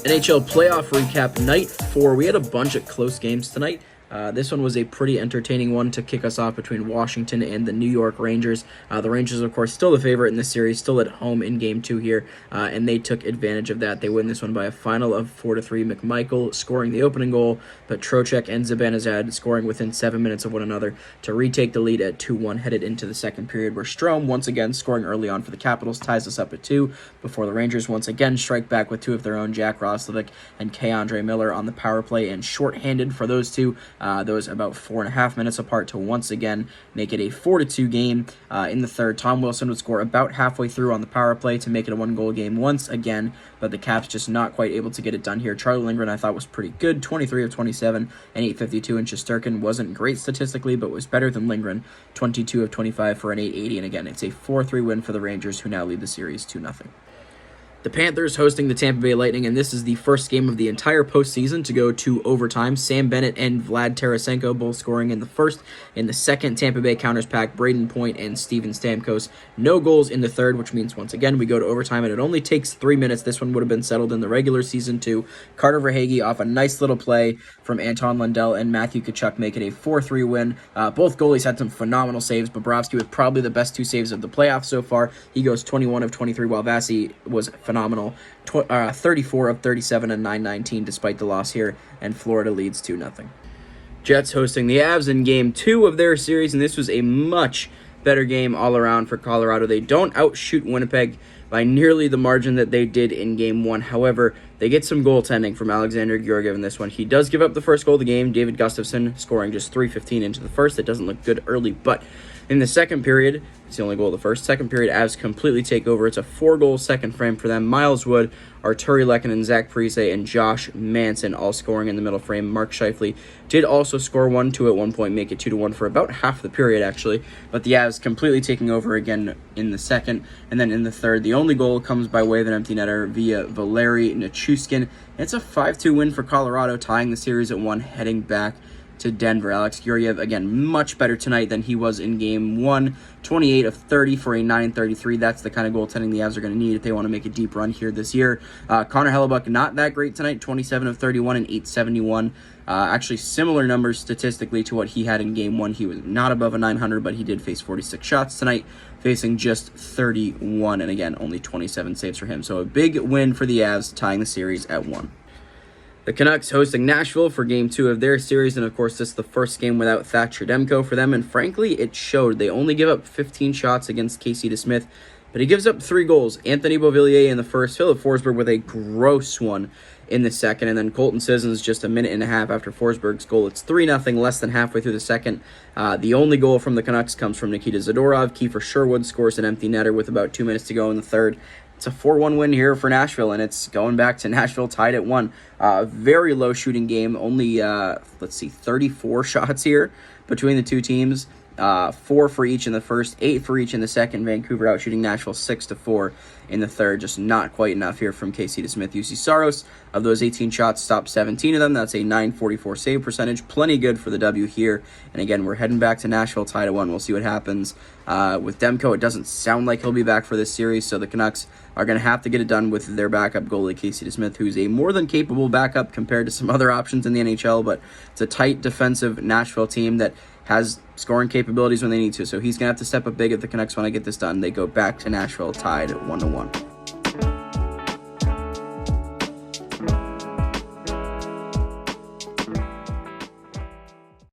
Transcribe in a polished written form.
NHL playoff recap, night 4. We had a bunch of close games tonight. This one was a pretty entertaining one to kick us off between Washington and the New York Rangers. The Rangers, of course, still the favorite in this series, still at home in Game 2 here, and they took advantage of that. They win this one by a final of 4-3. McMichael scoring the opening goal, but Trocheck and Zibanejad scoring within 7 minutes of one another to retake the lead at 2-1 headed into the second period, where Strome, once again scoring early on for the Capitals, ties us up at 2 before the Rangers once again strike back with 2 of their own, Jack Roslovic and K'Andre Miller on the power play, and shorthanded for those two. Those about 4.5 minutes apart to once again make it a 4-2 game. In the third, Tom Wilson would score about halfway through on the power play to make it a 1-goal game once again, but the Caps just not quite able to get it done here. Charlie Lindgren, I thought, was pretty good, 23 of 27 and 852, and Shesterkin wasn't great statistically, but was better than Lindgren, 22 of 25 for an 880, and again, it's a 4-3 win for the Rangers, who now lead the series 2-0. The Panthers hosting the Tampa Bay Lightning, and this is the first game of the entire postseason to go to overtime. Sam Bennett and Vlad Tarasenko both scoring in the first. In the second, Tampa Bay counters pack Braden Point and Steven Stamkos. No goals in the third, which means once again we go to overtime, and it only takes 3 minutes. This one would have been settled in the regular season too. Carter Verhaeghe off a nice little play from Anton Lundell and Matthew Tkachuk make it a 4-3 win. Both goalies had some phenomenal saves. Bobrovsky with probably the best 2 saves of the playoffs so far. He goes 21 of 23, while Vasi was phenomenal. 34 of 37 and 919 despite the loss here, and Florida leads 2-0. Jets hosting the Avs in Game 2 of their series, and this was a much better game all around for Colorado. They don't outshoot Winnipeg by nearly the margin that they did in Game 1. However, they get some goaltending from Alexander Georgiev in this one. He does give up the first goal of the game, David Gustafsson scoring just 3:15 into the first. It doesn't look good early, but in the second period, it's the only goal of the first. Second period, Avs completely take over. It's a 4-goal second frame for them. Miles Wood, Arturi Lehkonen, Zach Parise, and Josh Manson all scoring in the middle frame. Mark Scheifele did also score 1-2 at one point, make it 2-1 for about half the period, actually. But the Avs completely taking over again in the second. And then in the third, the only goal comes by way of an empty netter via Valeri Nichushkin. It's a 5-2 win for Colorado, tying the series at 1, heading back to Denver. Alex Georgiev, again, much better tonight than he was in Game 1. 28 of 30 for a 933. That's the kind of goaltending the Avs are going to need if they want to make a deep run here this year. Connor Hellebuck, not that great tonight. 27 of 31 and 871. Actually, similar numbers statistically to what he had in Game 1. He was not above a 900, but he did face 46 shots tonight, facing just 31. And again, only 27 saves for him. So a big win for the Avs, tying the series at 1. The Canucks hosting Nashville for Game 2 of their series, and of course this is the first game without Thatcher Demko for them, and frankly it showed. They only give up 15 shots against Casey DeSmith, but he gives up 3 goals. Anthony Beauvillier in the first, Philip Forsberg with a gross one in the second, and then Colton Sissons just a minute and a half after Forsberg's goal. It's 3-0, less than halfway through the second. The only goal from the Canucks comes from Nikita Zadorov. Kiefer Sherwood scores an empty netter with about 2 minutes to go in the third. It's a 4-1 win here for Nashville, and it's going back to Nashville tied at 1. Very low shooting game, only, 34 shots here between the two teams. 4 for each in the first, 8 for each in the second. Vancouver out shooting Nashville 6-4 in the third. Just not quite enough here from Casey DeSmith. UC Saros, of those 18 shots, stopped 17 of them. That's a .944 save percentage. Plenty good for the W here. And again, we're heading back to Nashville tied at 1. We'll see what happens with Demko. It doesn't sound like he'll be back for this series, so the Canucks are going to have to get it done with their backup goalie, Casey DeSmith, who's a more than capable backup compared to some other options in the NHL, but it's a tight defensive Nashville team that has scoring capabilities when they need to, so he's going to have to step up big if the Canucks want to get this done. They go back to Nashville tied 1-1.